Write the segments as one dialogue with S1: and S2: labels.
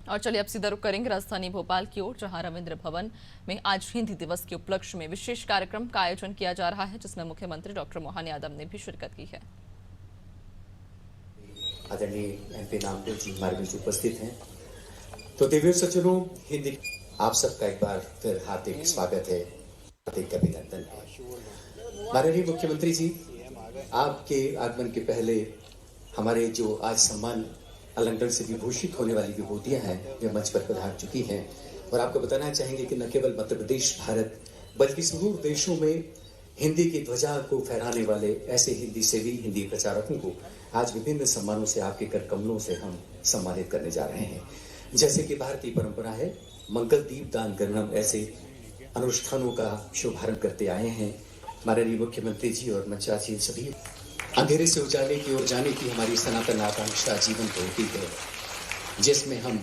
S1: और चलिए अब सीधा रुख करेंगे राजधानी भोपाल की ओर, जहां रविंद्र भवन में आज हिंदी दिवस के उपलक्ष्य में विशेष कार्यक्रम का आयोजन किया जा रहा है, जिसमें मुख्यमंत्री डॉक्टर मोहन यादव ने भी शिरकत की है।
S2: आदरणीय एमपी नामदेव जी हमारे बीच उपस्थित हैं। तो दिव्य सज्जनों, हिंदी आप सबका एक बार फिर हार्दिक स्वागत है, हार्दिक अभिनंदन है। माननीय मुख्यमंत्री जी, आपके आगमन के पहले हमारे जो आज सम्मान अलंकरण से विभूषित होने वाली विभूतियां हैं, वे मंच पर पधार चुकी हैं। और आपको बताना चाहेंगे कि न केवल मध्य प्रदेश, भारत, बल्कि सुदूर देशों में हिंदी की ध्वजा को फहराने वाले ऐसे हिंदी सेवी, हिंदी प्रचारकों को आज विभिन्न सम्मानों से, आपके कर कमलों से हम सम्मानित करने जा रहे हैं। जैसे कि भारतीय परंपरा है, मंगल दीप दान करना, ऐसे अनुष्ठानों का शुभारंभ करते आए हैं माननीय मुख्यमंत्री जी और मंचासीन सभी। अंधेरे से उजाले की ओर जाने की हमारी सनातन आकांक्षा जीवन को होती है, जिसमें हम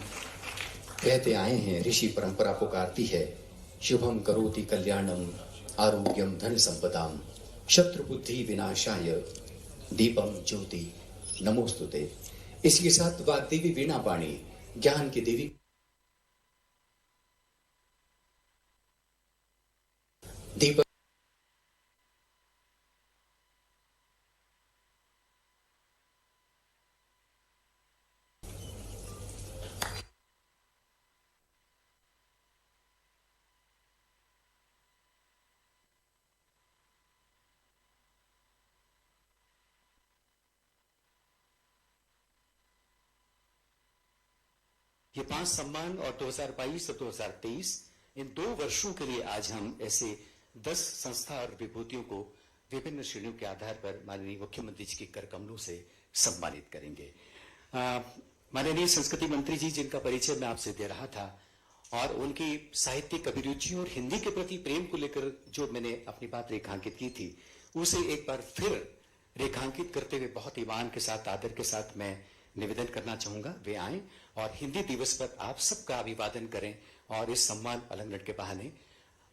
S2: कहते आए हैं, ऋषि परंपरा पुकारती है, शुभम करोति कल्याणम आरोग्यम धन संपदाम शत्रु बुद्धि विनाशाय दीपम ज्योति नमोस्तुते। इसके साथ वाग्देवी वीणा पाणी, ज्ञान की देवी दीपक
S3: ये 5 सम्मान और 2022 और 2023 इन 2 वर्षों के लिए आज हम ऐसे 10 संस्था और विभूतियों को विभिन्न श्रेणियों के आधार पर माननीय मुख्यमंत्री जी के कर कमलों से सम्मानित करेंगे। माननीय संस्कृति मंत्री जी, जिनका परिचय मैं आपसे दे रहा था, और उनकी साहित्यिक अभिरुचि और हिंदी के प्रति प्रेम को लेकर जो मैंने अपनी बात रेखांकित की थी, उसे एक बार फिर रेखांकित करते हुए बहुत ईमान के साथ, आदर के साथ मैं निवेदन करना चाहूंगा, वे आए और हिंदी दिवस पर आप सबका अभिवादन करें और इस सम्मान अलंकरण के बहाने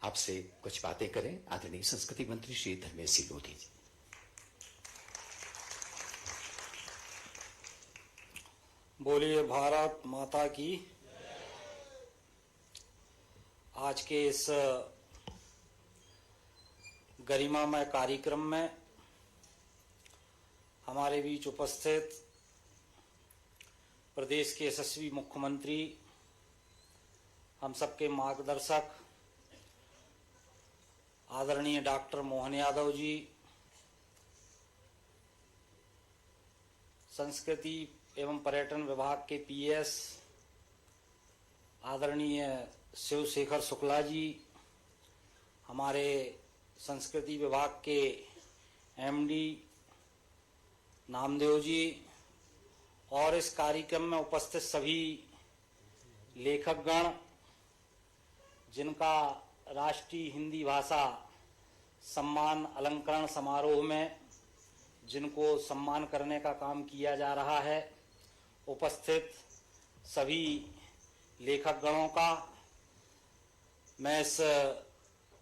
S3: आपसे कुछ बातें करें। आदरणीय संस्कृति मंत्री श्री धर्मेश सिंह लोधी जी।
S4: बोलिए भारत माता की। आज के इस गरिमामय कार्यक्रम में हमारे बीच उपस्थित प्रदेश के यशस्वी मुख्यमंत्री, हम सबके मार्गदर्शक आदरणीय डॉक्टर मोहन यादव जी, संस्कृति एवं पर्यटन विभाग के पीएस आदरणीय शिवशेखर शुक्ला जी, हमारे संस्कृति विभाग के एमडी नामदेव जी, और इस कार्यक्रम में उपस्थित सभी लेखकगण, जिनका राष्ट्रीय हिंदी भाषा सम्मान अलंकरण समारोह में जिनको सम्मान करने का काम किया जा रहा है, उपस्थित सभी लेखकगणों का मैं इस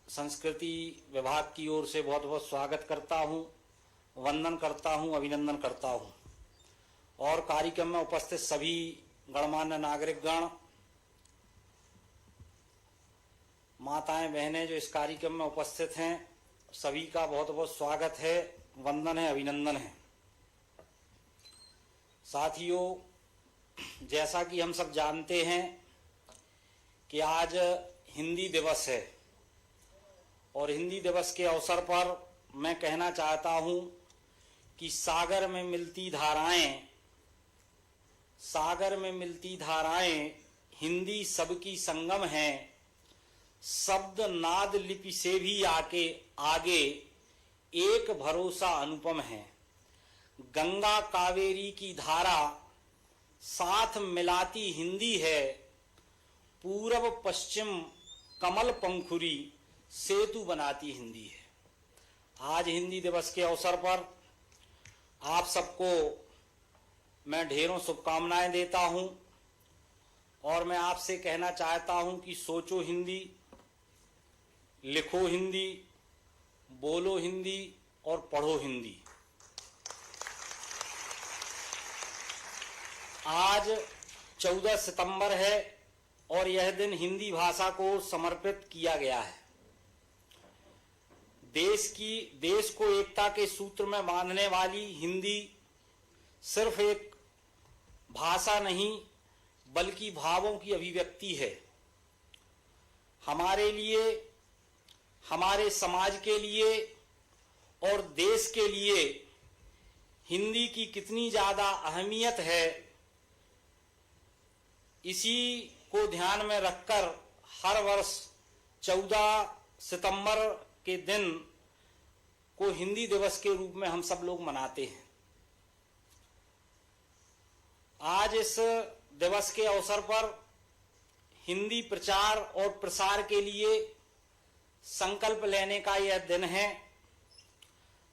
S4: संस्कृति विभाग की ओर से बहुत बहुत स्वागत करता हूं, वंदन करता हूं, अभिनंदन करता हूं। और कार्यक्रम में उपस्थित सभी गणमान्य नागरिकगण, माताएं, बहनें जो इस कार्यक्रम में उपस्थित हैं, सभी का बहुत बहुत स्वागत है, वंदन है, अभिनंदन है। साथियों, जैसा कि हम सब जानते हैं कि आज हिंदी दिवस है, और हिंदी दिवस के अवसर पर मैं कहना चाहता हूं कि सागर में मिलती धाराएं हिंदी सबकी संगम है, शब्द नाद लिपि से भी आगे एक भरोसा अनुपम है। गंगा कावेरी की धारा साथ मिलाती हिंदी है, पूरब पश्चिम कमल पंखुरी सेतु बनाती हिंदी है। आज हिंदी दिवस के अवसर पर आप सबको मैं ढेरों शुभकामनाएं देता हूं, और मैं आपसे कहना चाहता हूं कि सोचो हिंदी, लिखो हिंदी, बोलो हिंदी और पढ़ो हिंदी। आज 14 सितंबर है और यह दिन हिंदी भाषा को समर्पित किया गया है। देश को एकता के सूत्र में बांधने वाली हिंदी सिर्फ एक भाषा नहीं बल्कि भावों की अभिव्यक्ति है। हमारे लिए, हमारे समाज के लिए और देश के लिए हिंदी की कितनी ज्यादा अहमियत है, इसी को ध्यान में रखकर हर वर्ष 14 सितंबर के दिन को हिंदी दिवस के रूप में हम सब लोग मनाते हैं। आज इस दिवस के अवसर पर हिंदी प्रचार और प्रसार के लिए संकल्प लेने का यह दिन है।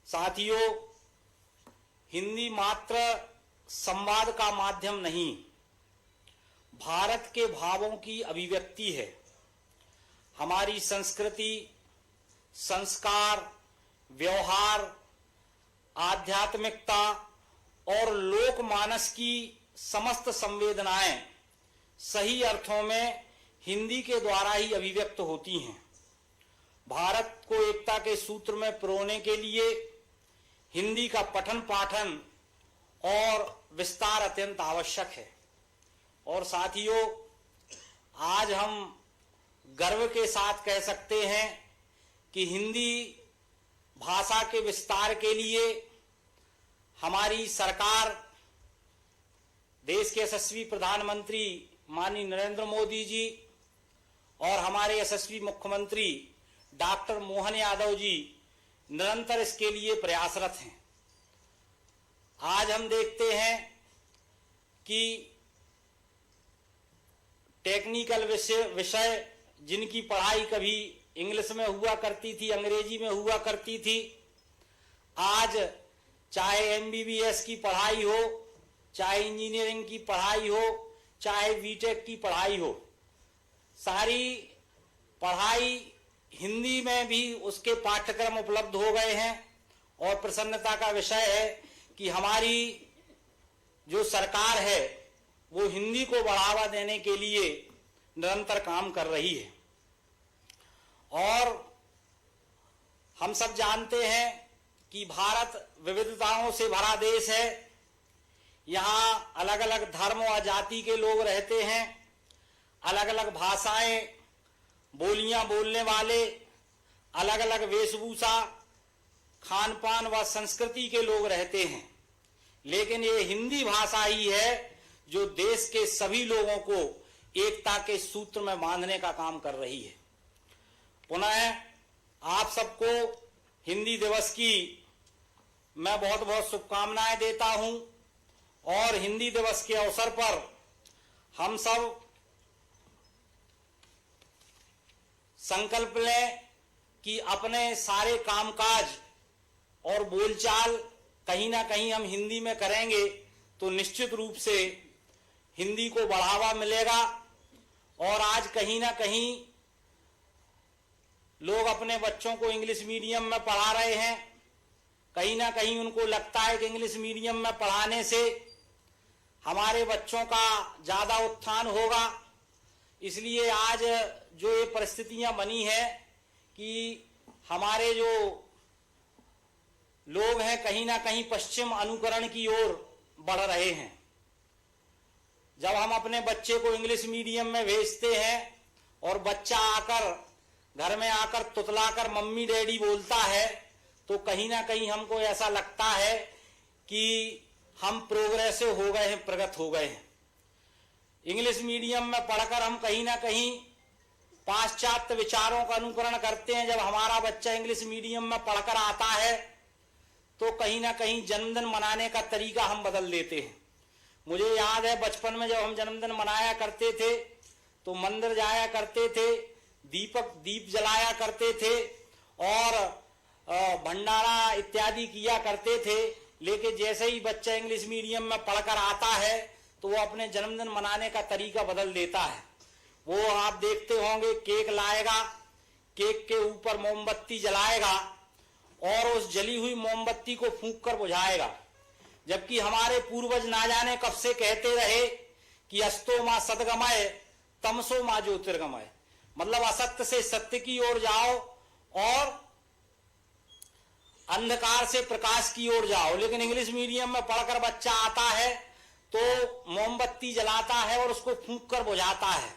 S4: साथियों, हिंदी मात्र संवाद का माध्यम नहीं, भारत के भावों की अभिव्यक्ति है। हमारी संस्कृति, संस्कार, व्यवहार, आध्यात्मिकता और लोकमानस की समस्त संवेदनाएं सही अर्थों में हिंदी के द्वारा ही अभिव्यक्त होती हैं। भारत को एकता के सूत्र में पिरोने के लिए हिंदी का पठन पाठन और विस्तार अत्यंत आवश्यक है। और साथियों, आज हम गर्व के साथ कह सकते हैं कि हिंदी भाषा के विस्तार के लिए हमारी सरकार, देश के यशस्वी प्रधानमंत्री माननीय नरेंद्र मोदी जी और हमारे यशस्वी मुख्यमंत्री डॉक्टर मोहन यादव जी निरंतर इसके लिए प्रयासरत हैं। आज हम देखते हैं कि टेक्निकल विषय जिनकी पढ़ाई कभी इंग्लिश में हुआ करती थी, अंग्रेजी में हुआ करती थी, आज चाहे एमबीबीएस की पढ़ाई हो, चाहे इंजीनियरिंग की पढ़ाई हो, चाहे बीटेक की पढ़ाई हो, सारी पढ़ाई हिंदी में भी उसके पाठ्यक्रम उपलब्ध हो गए हैं। और प्रसन्नता का विषय है कि हमारी जो सरकार है वो हिंदी को बढ़ावा देने के लिए निरंतर काम कर रही है। और हम सब जानते हैं कि भारत विविधताओं से भरा देश है। यहाँ अलग अलग धर्म और जाति के लोग रहते हैं, अलग अलग भाषाएं, बोलियां बोलने वाले, अलग अलग वेशभूषा, खान पान व संस्कृति के लोग रहते हैं। लेकिन ये हिंदी भाषा ही है जो देश के सभी लोगों को एकता के सूत्र में बांधने का काम कर रही है। पुनः आप सबको हिंदी दिवस की मैं बहुत बहुत शुभकामनाएं देता हूं और हिंदी दिवस के अवसर पर हम सब संकल्प लें कि अपने सारे कामकाज और बोलचाल कहीं ना कहीं हम हिंदी में करेंगे तो निश्चित रूप से हिंदी को बढ़ावा मिलेगा। और आज कहीं ना कहीं लोग अपने बच्चों को इंग्लिश मीडियम में पढ़ा रहे हैं, कहीं ना कहीं उनको लगता है कि इंग्लिश मीडियम में पढ़ाने से हमारे बच्चों का ज्यादा उत्थान होगा। इसलिए आज जो ये परिस्थितियां बनी है कि हमारे जो लोग हैं कहीं ना कहीं पश्चिम अनुकरण की ओर बढ़ रहे हैं। जब हम अपने बच्चे को इंग्लिश मीडियम में भेजते हैं और बच्चा आकर घर में आकर तुतलाकर मम्मी डैडी बोलता है तो कहीं ना कहीं हमको ऐसा लगता है कि हम प्रोग्रेसिव हो गए हैं, प्रगत हो गए हैं। इंग्लिश मीडियम में पढ़कर हम कहीं ना कहीं पाश्चात्य विचारों का अनुकरण करते हैं। जब हमारा बच्चा इंग्लिश मीडियम में पढ़कर आता है तो कहीं ना कहीं जन्मदिन मनाने का तरीका हम बदल देते हैं। मुझे याद है बचपन में जब हम जन्मदिन मनाया करते थे तो मंदिर जाया करते थे, दीप जलाया करते थे और भंडारा इत्यादि किया करते थे। लेकिन जैसे ही बच्चा इंग्लिश मीडियम में पढ़कर आता है तो वो अपने जन्मदिन मनाने का तरीका बदल देता है। वो आप देखते होंगे केक लाएगा, केक के ऊपर मोमबत्ती जलाएगा और उस जली हुई मोमबत्ती को फूंक कर बुझाएगा। जबकि हमारे पूर्वज ना जाने कब से कहते रहे कि अस्तो मां सदगमय तमसो मां ज्योतिर्गमय, मतलब असत्य से सत्य की ओर जाओ और अंधकार से प्रकाश की ओर जाओ। लेकिन इंग्लिश मीडियम में पढ़कर बच्चा आता है तो मोमबत्ती जलाता है और उसको फूंक कर बुझाता है,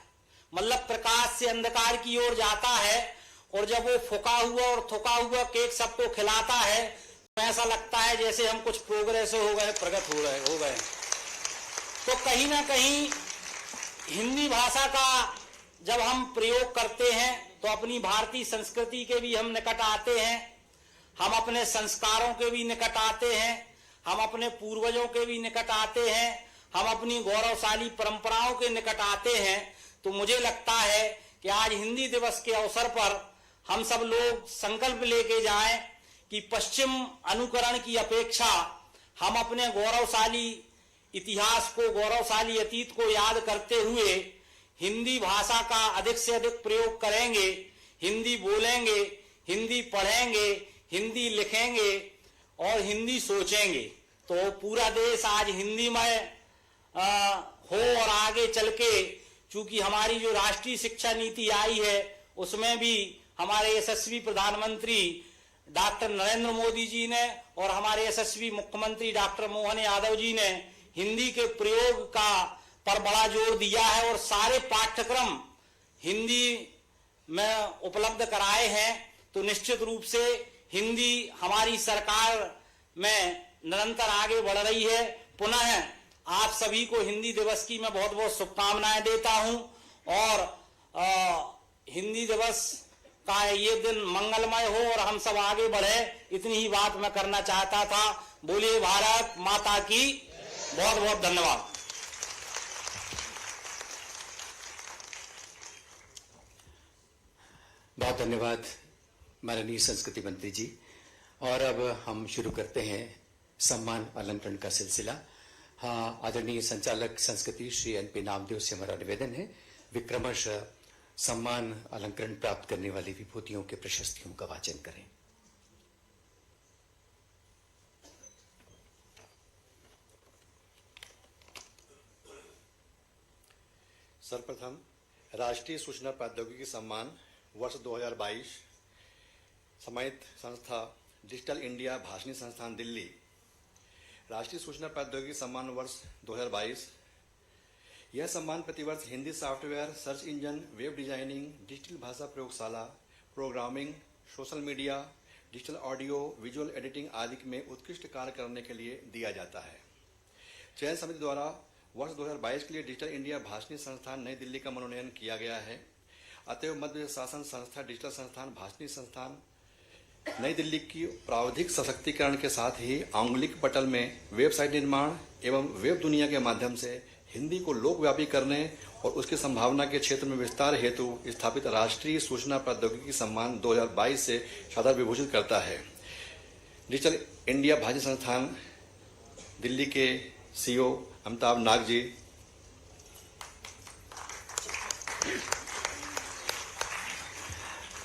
S4: मतलब प्रकाश से अंधकार की ओर जाता है। और जब वो फूका हुआ और थुका हुआ केक सबको खिलाता है तो ऐसा लगता है जैसे हम कुछ प्रोग्रेस हो गए, प्रगत हो गए। तो कहीं ना कहीं हिंदी भाषा का जब हम प्रयोग करते हैं तो अपनी भारतीय संस्कृति के भी हम निकट आते हैं, हम अपने संस्कारों के भी निकट आते हैं, हम अपने पूर्वजों के भी निकट आते हैं, हम अपनी गौरवशाली परंपराओं के निकट आते हैं। तो मुझे लगता है कि आज हिंदी दिवस के अवसर पर हम सब लोग संकल्प लेके जाएं कि पश्चिम अनुकरण की अपेक्षा हम अपने गौरवशाली इतिहास को, गौरवशाली अतीत को याद करते हुए हिंदी भाषा का अधिक से अधिक प्रयोग करेंगे, हिंदी बोलेंगे, हिंदी पढ़ेंगे, हिंदी लिखेंगे और हिंदी सोचेंगे। तो पूरा देश आज हिंदीमय हो और आगे चल के, चूंकि हमारी जो राष्ट्रीय शिक्षा नीति आई है उसमें भी हमारे यशस्वी प्रधानमंत्री डॉक्टर नरेंद्र मोदी जी ने और हमारे यशस्वी मुख्यमंत्री डॉक्टर मोहन यादव जी ने हिंदी के प्रयोग का पर बड़ा जोर दिया है और सारे पाठ्यक्रम हिंदी में उपलब्ध कराए हैं। तो निश्चित रूप से हिंदी हमारी सरकार में निरंतर आगे बढ़ रही है। पुनः आप सभी को हिंदी दिवस की मैं बहुत बहुत शुभकामनाएं देता हूं और हिंदी दिवस का ये दिन मंगलमय हो और हम सब आगे बढ़े, इतनी ही बात मैं करना चाहता था। बोलिए भारत माता की। बहुत बहुत धन्यवाद।
S3: बहुत धन्यवाद माननीय संस्कृति मंत्री जी। और अब हम शुरू करते हैं सम्मान अलंकरण का सिलसिला। हाँ, आदरणीय संचालक संस्कृति श्री एन.पी. नामदेव से हमारा निवेदन है विक्रमश सम्मान अलंकरण प्राप्त करने वाली विभूतियों के प्रशस्तियों का वाचन करें।
S5: सर्वप्रथम राष्ट्रीय सूचना प्रौद्योगिकी सम्मान वर्ष 2022 सम्मानित संस्था डिजिटल इंडिया भाषणी संस्थान दिल्ली। राष्ट्रीय सूचना प्रौद्योगिकी सम्मान वर्ष 2022, यह सम्मान प्रतिवर्ष Hindi software, search engine, web designing, digital भाषा प्रयोगशाला, programming, social media, digital audio, visual editing आदि में उत्कृष्ट कार्य करने के लिए दिया जाता है। चयन समिति द्वारा वर्ष 2022 के लिए डिजिटल इंडिया भाषणी संस्थान नई दिल्ली का मनोनयन किया गया है। अतएव मध्य शासन संस्था डिजिटल संस्थान भाषणी संस्थान नई दिल्ली की प्राविधिक सशक्तिकरण के साथ ही आंगलिक पटल में वेबसाइट निर्माण एवं वेब दुनिया के माध्यम से हिंदी को लोकव्यापी करने और उसकी संभावना के क्षेत्र में विस्तार हेतु स्थापित राष्ट्रीय सूचना प्रौद्योगिकी सम्मान 2022 से सादर विभूषित करता है। डिजिटल इंडिया भाषणी संस्थान दिल्ली के सीईओ अमिताभ नाग जी।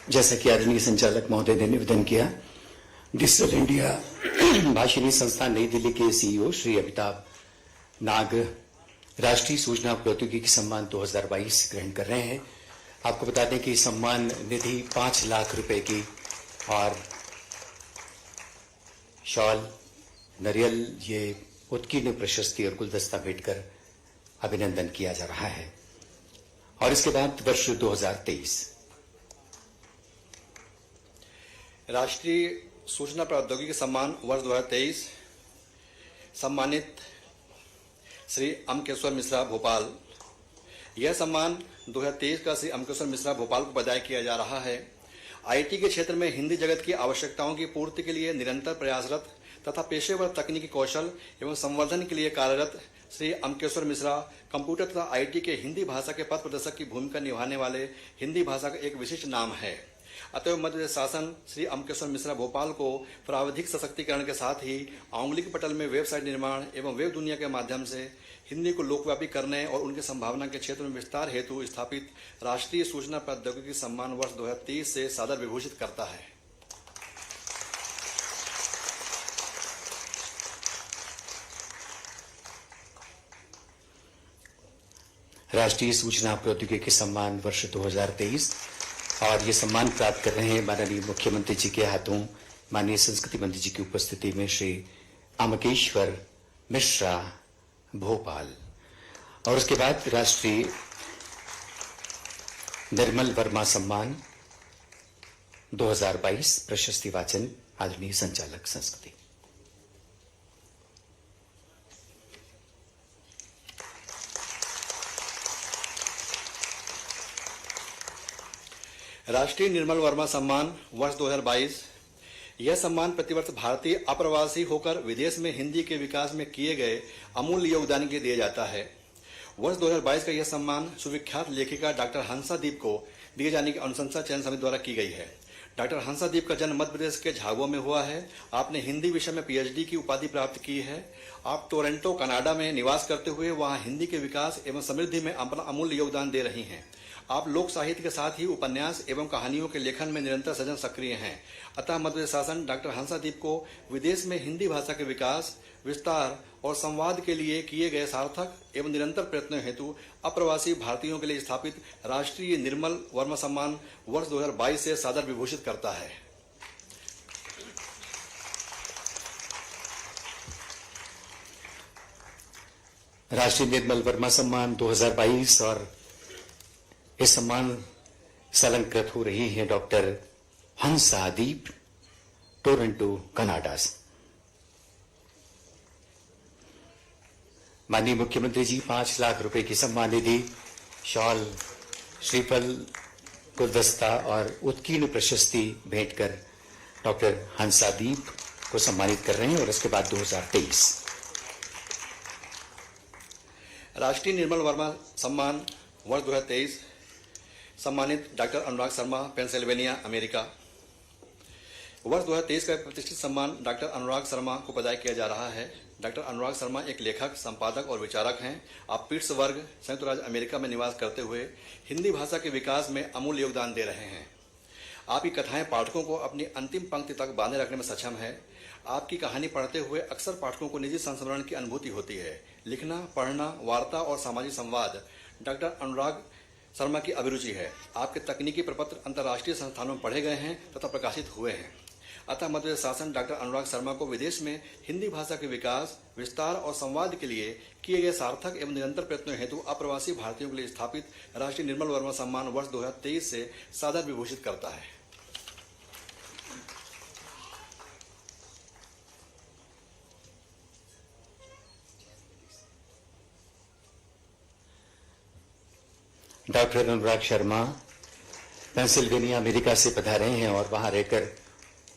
S3: जैसा कि आदरणीय संचालक महोदय ने निवेदन किया, डिजिटल इंडिया भाषणी संस्थान नई दिल्ली के सीईओ श्री अमिताभ नाग राष्ट्रीय सूचना प्रौद्योगिकी सम्मान 2022 ग्रहण कर रहे हैं। आपको बता दें कि सम्मान निधि 5 लाख रुपए की और शॉल, नरियल, ये उत्कीर्ण प्रशस्ति और गुलदस्ता भेंटकर अभिनंदन किया जा रहा है। और इसके बाद वर्ष 2023
S5: राष्ट्रीय सूचना प्रौद्योगिकी सम्मान वर्ष 2023 सम्मानित श्री अमकेश्वर मिश्रा भोपाल। यह सम्मान 2023 का श्री अमकेश्वर मिश्रा भोपाल को बधाई किया जा रहा है। आईटी के क्षेत्र में हिंदी जगत की आवश्यकताओं की पूर्ति के लिए निरंतर प्रयासरत तथा पेशेवर तकनीकी कौशल एवं संवर्धन के लिए कार्यरत श्री अमकेश्वर मिश्रा कंप्यूटर तथा आईटी के हिंदी भाषा के पथ प्रदर्शक की भूमिका निभाने वाले हिंदी भाषा का एक विशिष्ट नाम है। अतएव मध्य शासन श्री अमकेश्वर मिश्रा भोपाल को प्राविधिक सशक्तिकरण के साथ ही आंगलिक पटल में वेबसाइट निर्माण एवं वेब दुनिया के माध्यम से हिंदी को लोकव्यापी करने और उनकी संभावना के क्षेत्र में विस्तार हेतु स्थापित राष्ट्रीय सूचना प्रौद्योगिकी सम्मान वर्ष 2023 से सादर विभूषित करता है।
S3: राष्ट्रीय सूचना प्रौद्योगिकी सम्मान वर्ष 2023 और ये सम्मान प्राप्त कर रहे हैं माननीय मुख्यमंत्री जी के हाथों माननीय संस्कृति मंत्री जी की उपस्थिति में श्री अमकेश्वर मिश्रा भोपाल। और उसके बाद राष्ट्रीय निर्मल वर्मा सम्मान 2022 प्रशस्ति वाचन आदरणीय संचालक संस्कृति।
S5: राष्ट्रीय निर्मल वर्मा सम्मान वर्ष 2022। यह सम्मान प्रतिवर्ष भारतीय अप्रवासी होकर विदेश में हिंदी के विकास में किए गए अमूल्य योगदान के लिए दिया जाता है। वर्ष 2022 का यह सम्मान सुविख्यात लेखिका डॉक्टर हंसादीप को दिए जाने की अनुशंसा चयन समिति द्वारा की गई है। डॉक्टर हंसादीप का जन्म मध्य प्रदेश के झाबुआ में हुआ है। आपने हिंदी विषय में पीएचडी की उपाधि प्राप्त की है। आप टोरंटो कनाडा में निवास करते हुए वहां हिंदी के विकास एवं समृद्धि में अपना अमूल्य योगदान दे रही हैं। आप लोक साहित्य के साथ ही उपन्यास एवं कहानियों के लेखन में निरंतर सजन सक्रिय हैं। अतः मध्य प्रदेश शासन डॉक्टर हंसादीप को विदेश में हिंदी भाषा के विकास, विस्तार और संवाद के लिए किए गए सार्थक एवं निरंतर प्रयत्नों हेतु अप्रवासी भारतीयों के लिए स्थापित राष्ट्रीय निर्मल वर्मा सम्मान वर्ष 2022 से सादर विभूषित करता है।
S3: राष्ट्रीय निर्मल वर्मा सम्मान 2022 और इस सम्मान से अलंकृत हो रही हैं डॉक्टर हंसादीप, टोरंटो कनाडा से। माननीय मुख्यमंत्री जी 5 लाख रुपए की सम्मान निधि, शॉल, श्रीफल, गुलदस्ता और उत्कीर्ण प्रशस्ति भेंट कर डॉक्टर हंसादीप को सम्मानित कर रहे हैं। और इसके बाद 2023
S5: राष्ट्रीय निर्मल वर्मा सम्मान वर्ष 2023 सम्मानित doctor Anurag Sharma, Pennsylvania, America. वर्ष 2023 का प्रतिष्ठित सम्मान डॉक्टर अनुराग शर्मा को प्रदान किया जा रहा है। डॉक्टर अनुराग शर्मा एक लेखक, संपादक और विचारक हैं। आप पिट्सबर्ग, संयुक्त राज्य अमेरिका में निवास करते हुए हिंदी भाषा के विकास में अमूल्य योगदान दे रहे हैं। आपकी कथाएं पाठकों को अपनी अंतिम पंक्ति तक बांधे रखने में सक्षम है। आपकी कहानी पढ़ते हुए अक्सर पाठकों को निजी संस्मरण की अनुभूति होती है। लिखना, पढ़ना, वार्ता और सामाजिक संवाद डॉक्टर अनुराग शर्मा की अभिरुचि है। आपके तकनीकी प्रपत्र अंतर्राष्ट्रीय संस्थानों में पढ़े गए हैं तथा प्रकाशित हुए हैं। अतः मध्य प्रदेश शासन डॉक्टर अनुराग शर्मा को विदेश में हिंदी भाषा के विकास, विस्तार और संवाद के लिए किए गए सार्थक एवं निरंतर प्रयत्नों हेतु अप्रवासी भारतीयों के लिए स्थापित राष्ट्रीय निर्मल वर्मा सम्मान वर्ष 2023 से सादर विभूषित करता है।
S3: Doctor Anurag Sharma Pennsylvania, America से पधारे हैं और वहां रहकर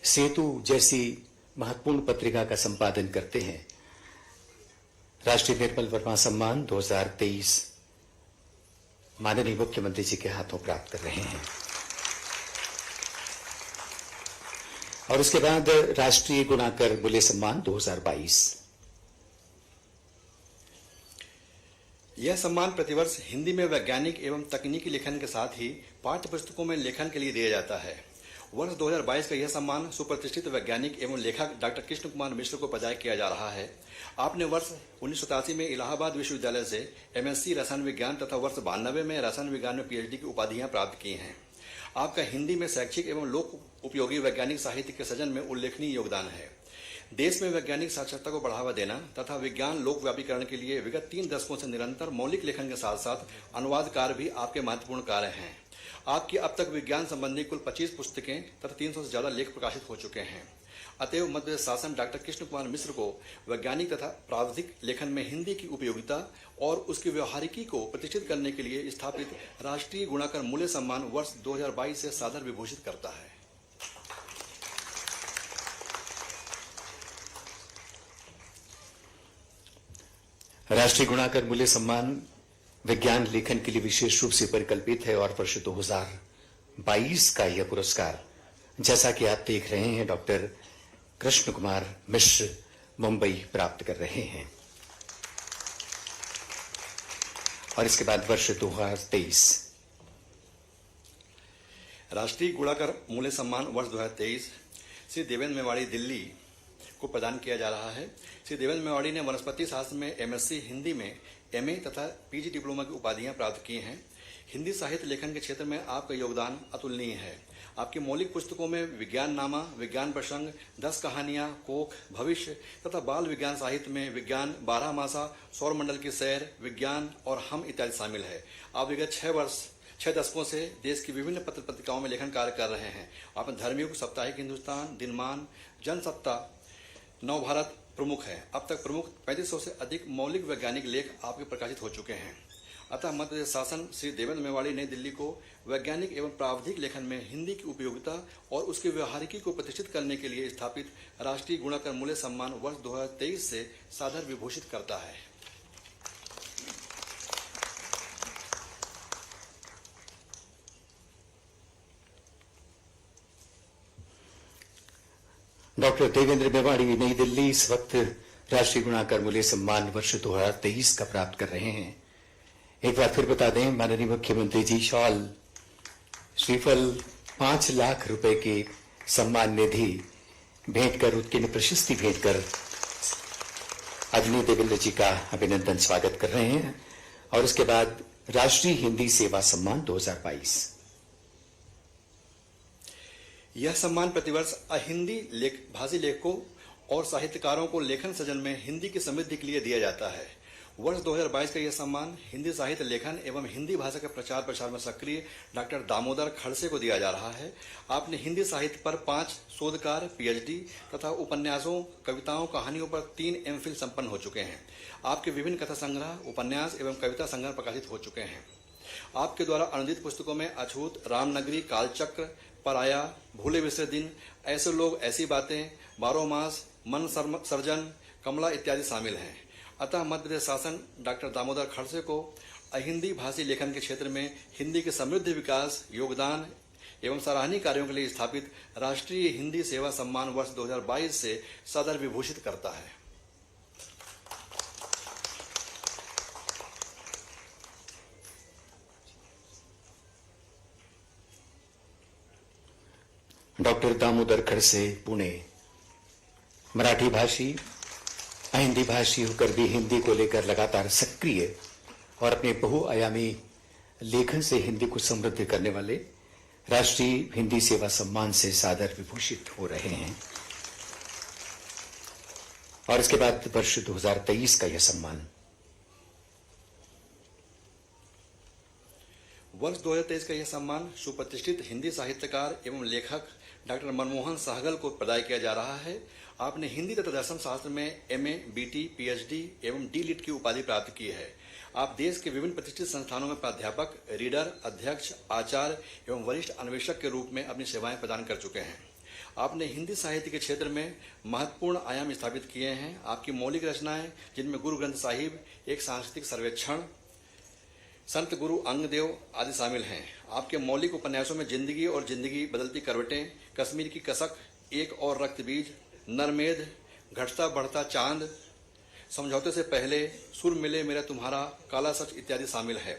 S3: सेतु जैसी महत्वपूर्ण पत्रिका का संपादन करते हैं। राष्ट्रीय निर्मल वर्मा सम्मान 2023 माननीय मुख्यमंत्री जी के हाथों प्राप्त कर रहे हैं। और उसके बाद राष्ट्रीय गुणाकर मूल्य सम्मान 2022।
S5: यह सम्मान प्रतिवर्ष हिंदी में वैज्ञानिक एवं तकनीकी लेखन के साथ ही पाठ्य पुस्तकों में लेखन के लिए दिया जाता है। वर्ष 2022 का यह सम्मान सुप्रतिष्ठित वैज्ञानिक एवं लेखक डॉक्टर कृष्ण कुमार मिश्र को प्रदान किया जा रहा है। आपने वर्ष 1987 में इलाहाबाद विश्वविद्यालय से एमएससी रसायन विज्ञान तथा वर्ष 92 में रसायन विज्ञान में पीएचडी की उपाधियां प्राप्त की हैं। आपका हिंदी में शैक्षिक एवं लोक उपयोगी वैज्ञानिक साहित्य के सृजन में उल्लेखनीय योगदान है। देश में वैज्ञानिक साक्षरता को बढ़ावा देना तथा विज्ञान लोक व्यापीकरण के लिए विगत 3 दशकों से निरंतर मौलिक लेखन के साथ साथ अनुवाद कार्य भी आपके महत्वपूर्ण कार्य हैं। आपकी अब तक विज्ञान संबंधी कुल 25 पुस्तकें तथा 300 से ज्यादा लेख प्रकाशित हो चुके हैं। अतएव मध्य प्रदेश शासन डॉक्टर कृष्ण कुमार मिश्र को वैज्ञानिक तथा प्रावधिक लेखन में हिंदी की उपयोगिता और उसकी व्यवहारिकी को प्रतिष्ठित करने के लिए स्थापित राष्ट्रीय गुणाकर मूल्य सम्मान वर्ष 2022 से सादर विभूषित करता है।
S3: राष्ट्रीय गुणाकर मूल्य सम्मान विज्ञान लेखन के लिए विशेष रूप से परिकल्पित है और वर्ष 2022 का यह पुरस्कार जैसा कि आप देख रहे हैं डॉक्टर कृष्ण कुमार मिश्र मुंबई प्राप्त कर रहे हैं। और इसके बाद वर्ष 2023
S5: राष्ट्रीय गुणाकर मूल्य सम्मान वर्ष 2023 श्री देवेंद्र मेवाड़ी, दिल्ली को प्रदान किया जा रहा है। श्री देवेंद्र मेवाड़ी ने वनस्पति शास्त्र में एमएससी, हिंदी में MA तथा PG डिप्लोमा की उपाधियां प्राप्त की हैं। हिंदी साहित्य लेखन के क्षेत्र में आपका योगदान अतुलनीय है। आपकी मौलिक पुस्तकों में विज्ञान नामा, विज्ञान प्रसंग, 10 कहानियां, कोख, भविष्य तथा बाल विज्ञान साहित्य में विज्ञान, 12 मासा, सौरमंडल की सैर, विज्ञान और हम इत्यादि शामिल है। आप विगत 6 दशकों से देश की विभिन्न पत्र पत्रिकाओं में लेखन कार्य कर रहे हैं। आपने धर्मयुग, साप्ताहिक हिंदुस्तान, दिनमान, जनसत्ता, नवभारत प्रमुख है। अब तक प्रमुख 3500 से अधिक मौलिक वैज्ञानिक लेख आपके प्रकाशित हो चुके हैं। अतः मध्य प्रदेश शासन श्री देवेंद्र मेवाड़ी नई दिल्ली को वैज्ञानिक एवं प्रावधिक लेखन में हिंदी की उपयोगिता और उसकी व्यवहारिकी को प्रतिष्ठित करने के लिए स्थापित राष्ट्रीय गुणाकर मूल्य सम्मान वर्ष 2023 से सादर विभूषित करता है।
S3: डॉक्टर देवेंद्र मेवाड़ी नई दिल्ली इस वक्त राष्ट्रीय गुणाकर मूल्य सम्मान वर्ष 2023 का प्राप्त कर रहे हैं। एक बार फिर बता दें, माननीय मुख्यमंत्री जी शॉल, श्रीफल, 5 लाख रुपए की सम्मान निधि भेंट कर, उत्कीर्ण प्रशस्ति भेंट कर आदरणीय देवेंद्र जी का अभिनंदन स्वागत कर रहे हैं। और उसके बाद राष्ट्रीय हिंदी सेवा सम्मान 2022।
S5: यह सम्मान प्रतिवर्ष अहिंदी भाषी लेखकों और साहित्यकारों को लेखन सृजन में हिंदी की समृद्धि के लिए दिया जाता है। वर्ष 2022 का यह सम्मान हिंदी साहित्य लेखन एवं हिंदी भाषा के प्रचार प्रसार में सक्रिय डॉक्टर दामोदर खड़से को दिया जा रहा है। आपने हिंदी साहित्य पर 5 शोध कार्य, PhD तथा उपन्यासों, कविताओं, कहानियों पर 3 MPhil संपन्न हो चुके हैं। आपके विभिन्न कथा संग्रह, उपन्यास एवं कविता संग्रह प्रकाशित हो चुके हैं। आपके द्वारा अनुदित पुस्तकों में अछूत, रामनगरी, कालचक्र, पराया, भूले बिसरे दिन, ऐसे लोग, ऐसी बातें, 12 मास, मन सर्जन, कमला इत्यादि शामिल हैं। अतः मध्य प्रदेश शासन डॉक्टर दामोदर खड़से को अहिंदी भाषी लेखन के क्षेत्र में हिंदी के समृद्ध विकास, योगदान एवं सराहनीय कार्यों के लिए स्थापित राष्ट्रीय हिंदी सेवा सम्मान वर्ष 2022 से सदर विभूषित करता है।
S3: डॉक्टर दामोदर खड़से, पुणे। मराठी भाषी, हिंदी भाषी होकर भी हिंदी को लेकर लगातार सक्रिय और अपने बहुआयामी लेखन से हिंदी को समृद्ध करने वाले राष्ट्रीय हिंदी सेवा सम्मान से सादर विभूषित हो रहे हैं। और इसके बाद वर्ष 2023 का यह सम्मान
S5: वर्ष 2023 का यह सम्मान सुप्रतिष्ठित हिंदी साहित्यकार एवं लेखक डॉक्टर मनमोहन सहगल को प्रदान किया जा रहा है। आपने हिंदी तथा दर्शन शास्त्र में MA, BT, PhD एवं D.Litt की उपाधि प्राप्त की है। आप देश के विभिन्न प्रतिष्ठित संस्थानों में प्राध्यापक, रीडर, अध्यक्ष, आचार्य एवं वरिष्ठ अन्वेषक के रूप में अपनी सेवाएं प्रदान कर चुके हैं। आपने हिंदी साहित्य के क्षेत्र में महत्वपूर्ण आयाम स्थापित किए हैं। आपकी मौलिक रचनाएं, जिनमें गुरु ग्रंथ साहिब, एक सांस्कृतिक सर्वेक्षण, संत गुरु अंगदेव आदि शामिल हैं। आपके मौलिक उपन्यासों में जिंदगी और जिंदगी बदलती करवटें, कश्मीर की कसक, एक और रक्त बीज, नरमेध, घटता बढ़ता चांद, समझौते से पहले, सुर मिले मेरा तुम्हारा, काला सच इत्यादि शामिल है।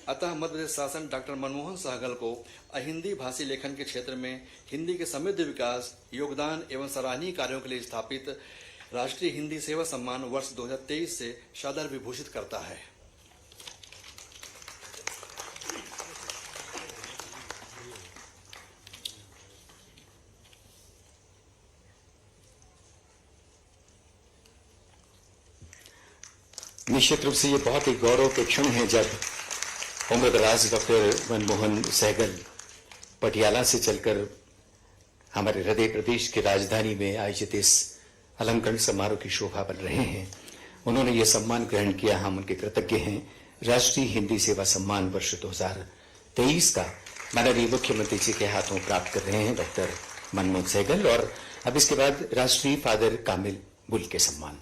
S5: अतः मध्य प्रदेश शासन डॉक्टर मनमोहन सहगल को अहिंदी भाषी लेखन के क्षेत्र में हिंदी के समृद्ध विकास, योगदान एवं सराहनीय कार्यों के लिए स्थापित राष्ट्रीय हिंदी सेवा सम्मान वर्ष 2023 से सादर विभूषित करता है।
S3: निश्चित रूप से ये बहुत ही गौरव के क्षण है जब उम्रदराज डॉक्टर मनमोहन सहगल पटियाला से चलकर हमारे हृदय प्रदेश की राजधानी में आयोजित इस अलंकरण समारोह की शोभा बन रहे हैं। उन्होंने ये सम्मान ग्रहण किया, हम उनके कृतज्ञ हैं। राष्ट्रीय हिंदी सेवा सम्मान वर्ष 2023 का माननीय मुख्यमंत्री जी के हाथों प्राप्त कर रहे हैं डॉक्टर मनमोहन सहगल। और अब इसके बाद राष्ट्रीय फादर कामिल बुल के सम्मान।